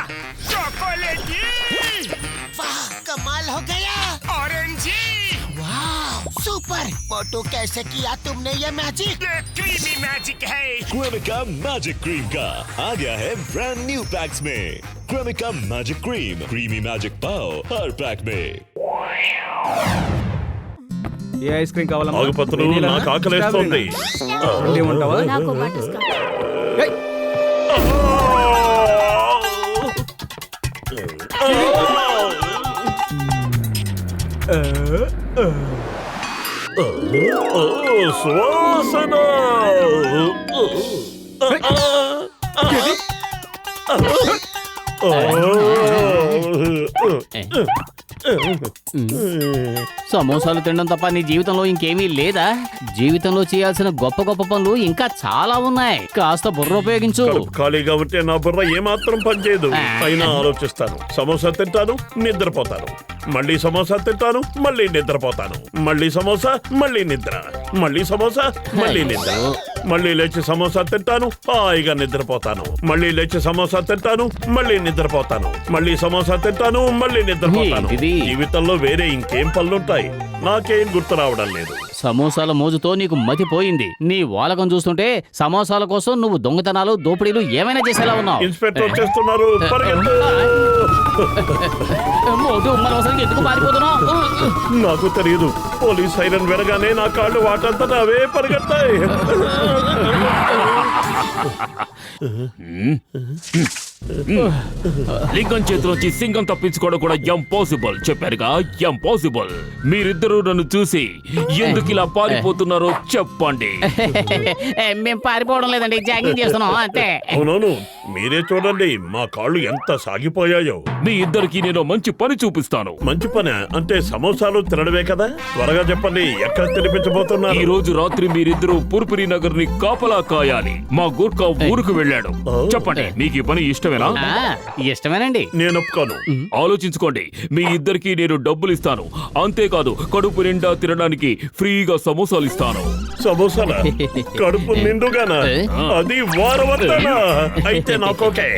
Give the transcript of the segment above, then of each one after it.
चॉकलेटी, वाह, कमाल हो गया। ऑरेंजी, वाह, सुपर। मोटू, कैसे किया तुमने ये मैजिक? ये क्रीमी मैजिक है। क्रेमिका मैजिक क्रीम का आ गया है ब्रांड न्यू पैक्स में। Cremica magic cream, creamy magic pav हर पैक में। ఏ ఐస్ క్రీమ్ కావాలమ్మా? ఆగుపత్రులు, వెనీలా? నాకు ఆకలేస్తోంది. స్ట్రాబెర్రీ ఏమంటావా? నాకు బటర్స్కా ఏయ్! సువాసన. సమోసాలు తినడం తప్ప నీ జీవితంలో ఇంకేమీ లేదా? జీవితంలో చేయాల్సిన గొప్ప గొప్ప పనులు ఇంకా చాలా ఉన్నాయి. కాస్త బుర్ర ఉపయోగించు. ఖాళీగా ఉంటే నా బుర్ర ఏమాత్రం పనిచేయదు. అయినా ఆలోచిస్తాను. సమోసా తింటాను, నిద్రపోతాను. మళ్ళీ సమోసా తింటాను, మళ్ళీ నిద్రపోతాను. మళ్ళీ సమోసా, మళ్ళీ నిద్ర. మళ్ళీ సమోసా, మళ్ళీ నిద్ర. మళ్ళీ లేచి సమోసా తింటాను, హాయిగా నిద్రపోతాను. మళ్ళీ లేచి సమోసా తింటాను, మళ్ళీ నిద్రపోతాను. మళ్ళీ సమోసా తింటాను, మళ్ళీ నిద్రపోతాను. ఏంటిది? జీవితంలో వేరే ఇంకేం పనులుంటాయి? నాకేం గుర్తు రావడం లేదు. సమోసాల మోజుతో నీకు మతిపోయింది. నీ వాలకం చూస్తుంటే సమోసాల కోసం నువ్వు దొంగతనాలు, దోపిడీలు ఏమైనా చేసేలా ఉన్నావు. ఇన్స్పెక్టర్ వచ్చేస్తున్నారు, పరిగెత్తు. మోటు, మనం అసలు ఎందుకు పారిపోతున్నావు? నాకు తెలియదు. పోలీస్ సైరన్ వినగానే నా కాళ్ళు వాటంతటా అవే పరిగెత్తాయి. లింగం చేతిలోంచి సింగం తప్పించుకోవడం కూడా ఇంపాసిబుల్. చెప్పారుగా, ఇంపాసిబుల్. మీరిద్దరూ నన్ను చూసి ఎందుకు ఇలా పారిపోతున్నారో చెప్పండి. మేము పారిపోవడం లేదండి, జాగింగ్ చేస్తున్నాం అంతే. అవునవును, మీరే చూడండి మా కాళ్ళు ఎంత సాగిపోయాయో. మీ ఇద్దరికి నేను మంచి పని చూపిస్తాను. మంచి పని అంటే సమోసాలు తినడమే కదా? త్వరగా చెప్పండి, ఎక్కడ తినిపించబోతున్నారు? ఈ రోజు రాత్రి మీరిద్దరూ పుర్పురి నగర్ ని కాపలా కాయాలి. మా గూర్ఖా ఊరుకు వెళ్ళాడు. చెప్పండి, మీకు ఈ పని ఇష్టమేనా? ఇష్టమేనండి. నేను ఒప్పుకోను. ఆలోచించుకోండి. మీ ఇద్దరికి నేను డబ్బులు ఇస్తాను. అంతేకాదు, కడుపు నిండా తినడానికి ఫ్రీగా సమోసాలు ఇస్తాను. సమోసాలా? కడుపు నిండుగానా? అది వారవద్దనా? అయితే నాకోకే.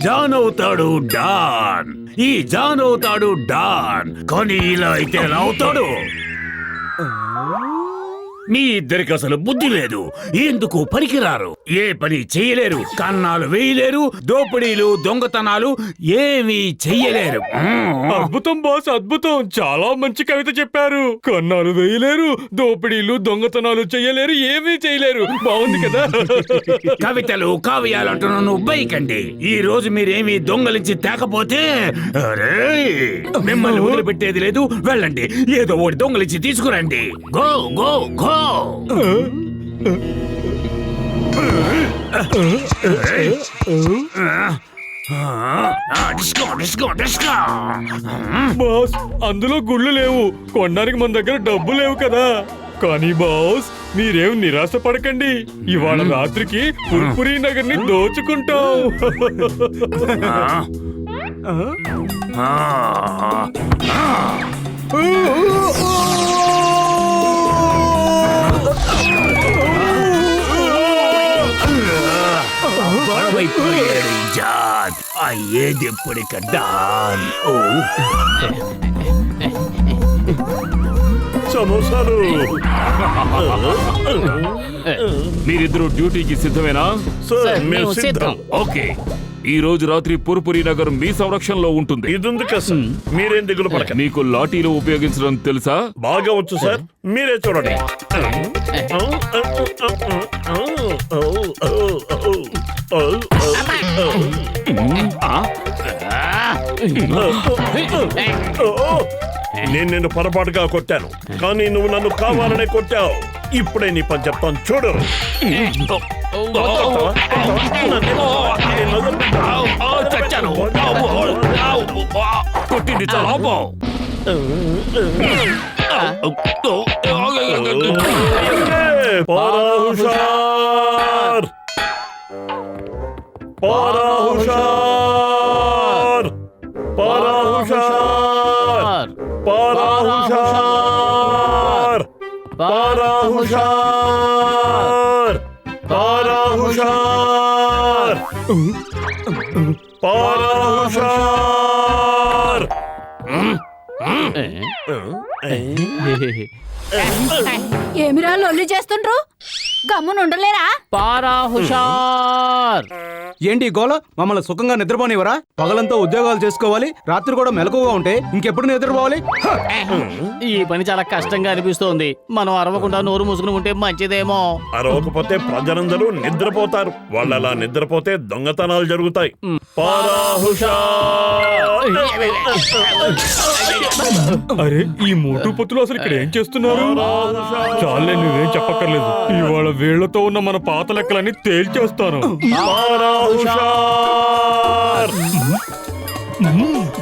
జాన్ అవుతాడు డాన్. ఈ జాన్ అవుతాడు డాన్. కానీ ఇలా అయితే ఎలా అవుతాడు? మీ ఇద్దరికి అసలు బుద్ధి లేదు. ఎందుకు పనికిరారు, ఏ పని చేయలేరు, కన్నాలు వేయలేరు, దోపిడీలు, దొంగతనాలు ఏమీ చెయ్యలేరు. అద్భుతం బాస్, అద్భుతం. చాలా మంచి కవిత చెప్పారు. కన్నాలు వేయలేరు, దోపిడీలు, దొంగతనాలు చెయ్యలేరు, ఏమీ చేయలేరు. బాగుంది కదా? కవితలు, కావ్యాలంటున్నా నువ్వు బైకండి. ఈ రోజు మీరేమీ దొంగలించి తేకపోతే అరే మిమ్మల్ని వదిలిపెట్టేది లేదు. వెళ్ళండి, ఏదో ఒకటి దొంగలించి తీసుకురండి. Go go go. బాస్, అందులో గుళ్ళు లేవు, కొనడానికి మన దగ్గర డబ్బు లేవు కదా. కానీ బాస్, మీరేం నిరాశ పడకండి. ఇవాళ రాత్రికి పుర్పురి నగర్ ని దోచుకుంటాం. జాన్ అయ్యేది ఎప్పటిక డాన్. సమోసాలు. మీరిద్దరూ డ్యూటీకి సిద్ధమేనా? సార్, మేము సిద్ధం. ఓకే, ఈ రోజు రాత్రి పుర్పురి నగర్ మీ సంరక్షణలో ఉంటుంది. ఇది ఉంది కదా సార్, మీరేం దిగులు పడకండి. మీకు లాఠీలు ఉపయోగించడం తెలుసా? బాగా వచ్చు సార్, మీరే చూడండి. నేను నిన్ను పొరపాటుగా కొట్టాను, కానీ నువ్వు నన్ను కావాలనే కొట్టావు. ఇప్పుడే నీ పని చెప్తాను, చూడు. చచ్చాను. కొట్టింది చాలా బాగు. హుషార్, హుషార్, హుషార్, హుషార్, హుషార్, పారా హుషార్ పారా హుషార్ ఏమిరా లొల్లి చేస్తుండ్రు గమ్మునుండలేరా పారా హుషార్. ఏంటి ఈ గోల? మమ్మల్ని సుఖంగా నిద్రపోనివరా? పగలంతా ఉద్యోగాలు చేసుకోవాలి, రాత్రి కూడా మెలకువగా ఉంటే ఇంకెప్పుడు నిద్రపోవాలి? ఈ పని చాలా కష్టంగా అనిపిస్తోంది. మనం అరవకుండా నోరు మూసుకుని ఉంటే మంచిదేమో. అరవకపోతే ప్రజలందరూ నిద్రపోతారు. వాళ్ళు అలా నిద్రపోతే దొంగతనాలు జరుగుతాయి. పారా హుషార్ అరే ఈ మోటు పొత్తులు అసలు ఇక్కడ ఏం చేస్తున్నారు? చాలే నువ్వేం చెప్పక్కర్లేదు. ఇవాళ వీళ్లతో ఉన్న మన పాత లెక్కలన్నీ తేల్చేస్తాను. పారా హుషార్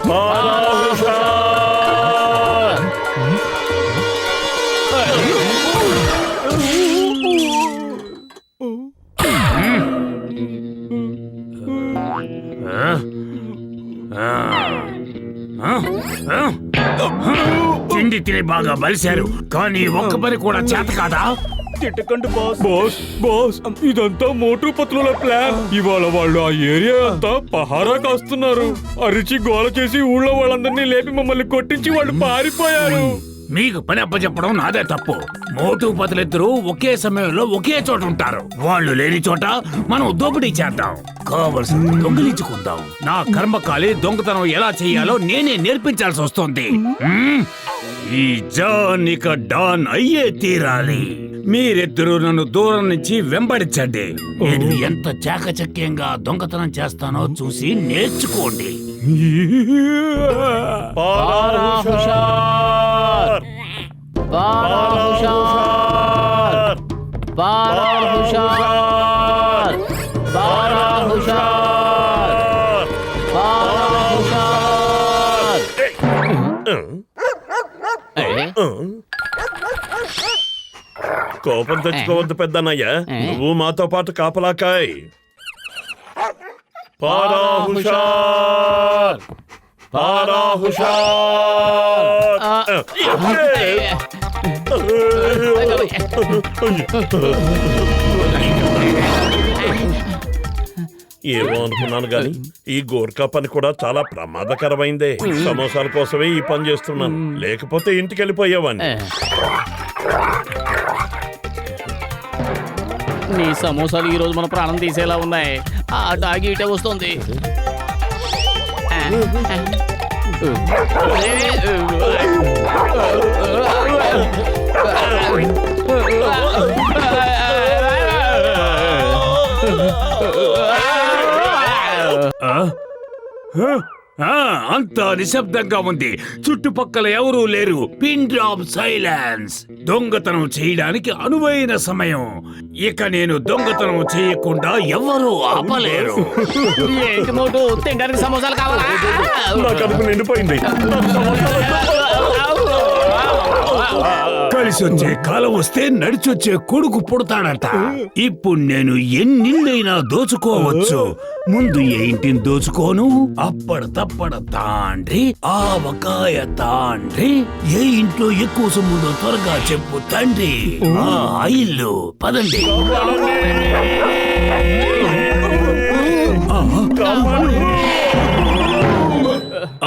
పారా హుషార్ తిండి తిని బాగా బలిశారు, కానీ ఒక్క పని కూడా చేత కాదా? బాస్ బాస్ ఇదంతా మోటు పత్రుల ప్లాన్. ఇవాళ వాళ్ళు ఆ ఏరియా అంతా పహారా కాస్తున్నారు. అరిచి గోల చేసి ఊళ్ళో వాళ్ళందరినీ లేపి మమ్మల్ని కొట్టించి వాళ్ళు పారిపోయారు. మీకు పని అప్పచెప్పడం నాదే తప్పు. మోటు పతులిద్దరూ ఒకే సమయంలో ఒకే చోట ఉంటారు. వాళ్ళు లేని చోట మనం దోపిడీ చేద్దాం, కావలసింది దొంగిలించుకుందాం. నా కర్మకాలి దొంగతనం ఎలా చేయాలో నేనే నేర్పించాల్సి వస్తుంది. ఈ జాన్ ఇక డాన్ అయ్యే తీరాలి. మీరిద్దరూ నన్ను దూరం నుంచి వెంబడించండి. నేను ఎంత చాకచక్యంగా దొంగతనం చేస్తానో చూసి నేర్చుకోండి. పారా హుషార్ పారా హుషార్ పారా హుషార్ పారా హుషార్ పారా హుషార్. కోపం తెచ్చుకోవద్దు పెద్దన్నయ్య. నువ్వు మాతో పాటు కాపలాకాయ్. పారా హుషార్ పారా హుషార్ ఏమో అనుకున్నాను గాని ఈ గోర్ఖా పని కూడా చాలా ప్రమాదకరమైందే. సమోసాల కోసమే ఈ పని చేస్తున్నాను, లేకపోతే ఇంటికి వెళ్ళిపోయేవాడిని. నీ సమోసాలు ఈ రోజు మన ప్రాణం తీసేలా ఉన్నాయి. ఆ డాగి ఇటే వస్తుంది. అంతా నిశ్శబ్దంగా ఉంది. చుట్టుపక్కల ఎవరూ లేరు. Pin drop silence. దొంగతనం చేయడానికి అనువైన సమయం. ఇక నేను దొంగతనం చేయకుండా ఎవరూ ఆపలేరు. ఏంటి మోటు, తినడానికి సమోసాలు కావాలా? నా కడుపు నిండిపోయింది. కలిసి వచ్చే కాలం వస్తే నడిచొచ్చే కొడుకు పుడతాడట. ఇప్పుడు నేను ఎన్నిళ్ళైనా దోచుకోవచ్చు. ముందు ఏ ఇంటిని దోచుకోను? అప్పడ తప్పడ తాండ్రి ఆవకాయ తాండ్రి. ఏ ఇంట్లో ఎక్కువ సొమ్ముందో త్వరగా చెప్పు తండ్రి. ఆ ఇల్లు పదండి.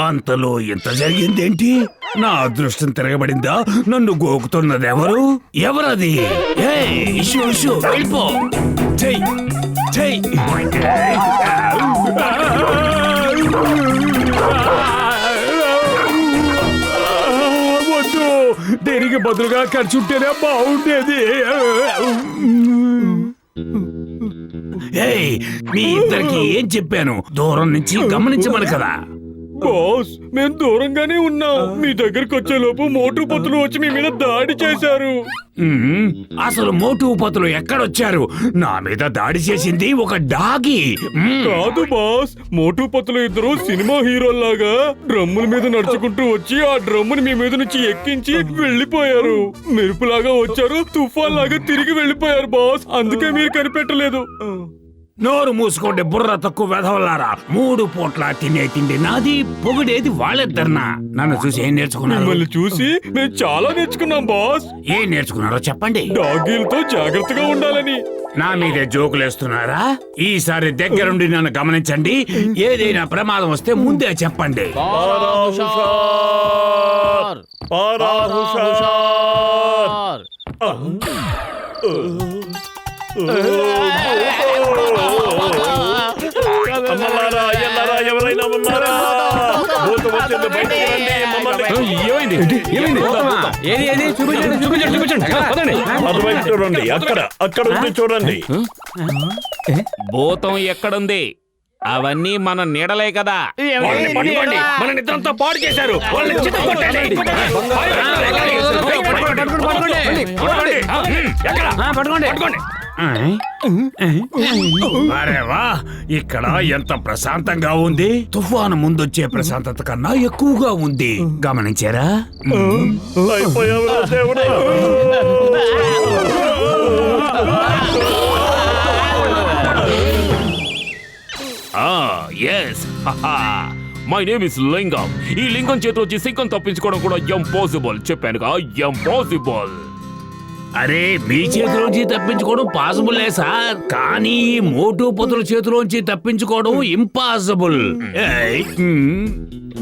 అంతలో ఎంత జరిగిందేంటి? నా అదృష్టం తిరగబడిందా? నన్ను గోకుతున్నది ఎవరు? ఎవరది? వెళ్ళిపో. చెయ్ చెయ్. వద్దు, దీనికి బదులుగా ఖర్చుంటేనే బాగుండేది. మీ ఇద్దరికి ఏం చెప్పాను? దూరం నుంచి గమనించమని కదా. బాస్ మేము దూరంగానే ఉన్నాం. మీ దగ్గరకు వచ్చే లోపు మోటు పొత్తులు వచ్చి మీ మీద దాడి చేశారు. అసలు మోటు పతులు ఎక్కడొచ్చారు? నా మీద దాడి చేసింది ఒక డాగి. కాదు బాస్, మోటు పొత్తులు ఇద్దరు సినిమా హీరోల్లాగా డ్రమ్ముల మీద నడుచుకుంటూ వచ్చి ఆ డ్రమ్ముని మీ మీద నుంచి ఎక్కించి వెళ్ళిపోయారు. మెరుపులాగా వచ్చారు, తుఫాన్ లాగా తిరిగి వెళ్ళిపోయారు బాస్. అందుకే మీరు కనిపెట్టలేదు. నోరు మూసుకోండి బుర్ర తక్కువ వెధవలారా. 3 పూట్ల తినే తిండి నాది, పొగిడేది వాళ్ళిద్దరినా. నన్ను చూసి ఏం నేర్చుకున్నారు? మిమ్మల్ని చూసి మేము చాలా నేర్చుకున్నాం బాస్. ఏం నేర్చుకున్నారో చెప్పండి. డాగీలతో జాగ్రత్తగా ఉండాలని. నా మీదే జోకులేస్తున్నారా? ఈసారి దగ్గరుండి నన్ను గమనించండి. ఏదైనా ప్రమాదం వస్తే ముందే చెప్పండి. పారాహుషార్! పారాహుషార్! అమ్మలారా, అయ్యలారా, ఎవరైనా ఉన్నారా? భూతం వచ్చింది, బయటికి రండి, మమ్మల్ని అటువైపు చూడండి, అక్కడ ఉంది చూడండి. భూతం ఎక్కడుంది? అవన్నీ మన నీడలే కదా. వాళ్ళని పట్టుకోండి. మన నిద్రంతా పాడు చేశారు. వాళ్ళని చితక్కొట్టండి. పట్టుకోండి. అరే వా, ఇక్కడ ఎంత ప్రశాంతంగా ఉంది. తుఫాను ముందొచ్చే ప్రశాంతత కన్నా ఎక్కువగా ఉంది. గమనించారా? అయిపోయావురా దేవుడా. ఎస్, మై నేమ్ ఇస్ లింగం. ఈ లింగం చేతిలో వచ్చి సింగం తప్పించుకోవడం కూడా ఇంపాసిబుల్. చెప్పానుగా, ఇంపాసిబుల్. అరే, మీ చేతిలోంచి తప్పించుకోవడం పాసిబుల్లే సార్, కానీ ఈ మోటు పొతుల చేతిలోంచి తప్పించుకోవడం ఇంపాసిబుల్.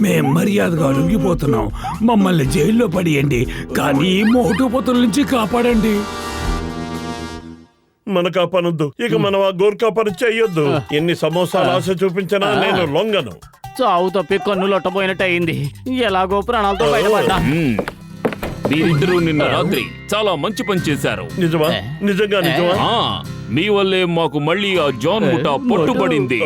మేం మర్యాదగా లొంగిపోతున్నాం. మమ్మల్ని జైల్లో పడేయండి, కానీ ఈ మోటు పొతుల నుంచి కాపాడండి. మనకు ఆ పనొద్దు. ఇక మనం ఆ గోర్ఖా పని చెయ్యొద్దు. ఎన్ని సమోసాలు ఆశ చూపించినా నేను లొంగను. చావు తప్పి కన్నులొట్టబోయినట్టు అయింది. ఎలాగో ప్రాణాలతో బయటపడ్డా. మీరిద్దరూ నిన్న రాత్రి చాలా మంచి పని చేశారు. నిజమా? నిజంగా నిజమా? మీ వల్లే మాకు మళ్ళీ ఆ జాన్ ముఠా పట్టుబడింది.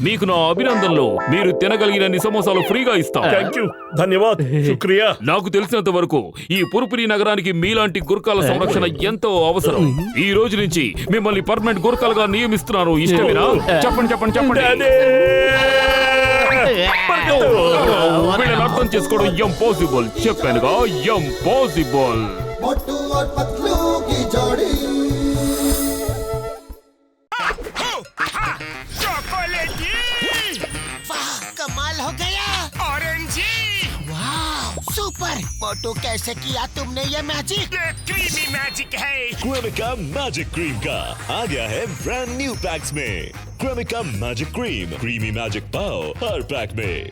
మీకు నా అభినందనలు. మీరు తినగలిగినన్ని సమోసాలు ఫ్రీగా ఇస్తాం. థ్యాంక్ యూ, ధన్యవాద్, శుక్రియా. నాకు తెలిసినంత వరకు ఈ పురుపురి నగరానికి మీలాంటి గుర్కాల సంరక్షణ ఎంతో అవసరం. ఈ రోజు నుంచి మిమ్మల్ని పర్మనెంట్ గుర్కాలుగా నియమిస్తున్నారు. ఇష్టమేనా? చెప్పండి చెప్పండి చెప్పండి. వీళ్ళని అర్థం చేసుకోవడం ఇంపాసిబుల్. చెప్పానుగా, ఇంపాసిబుల్. वाह, कमाल हो गया। ऑरेंजी, वाह, सुपर। मोटू कैसे किया तुमने ये मैजिक? ये क्रीमी मैजिक है। क्रेमिका मैजिक क्रीम का आ गया है ब्रांड न्यू पैक्स में। Cremica magic cream, creamy magic पाओ हर पैक में।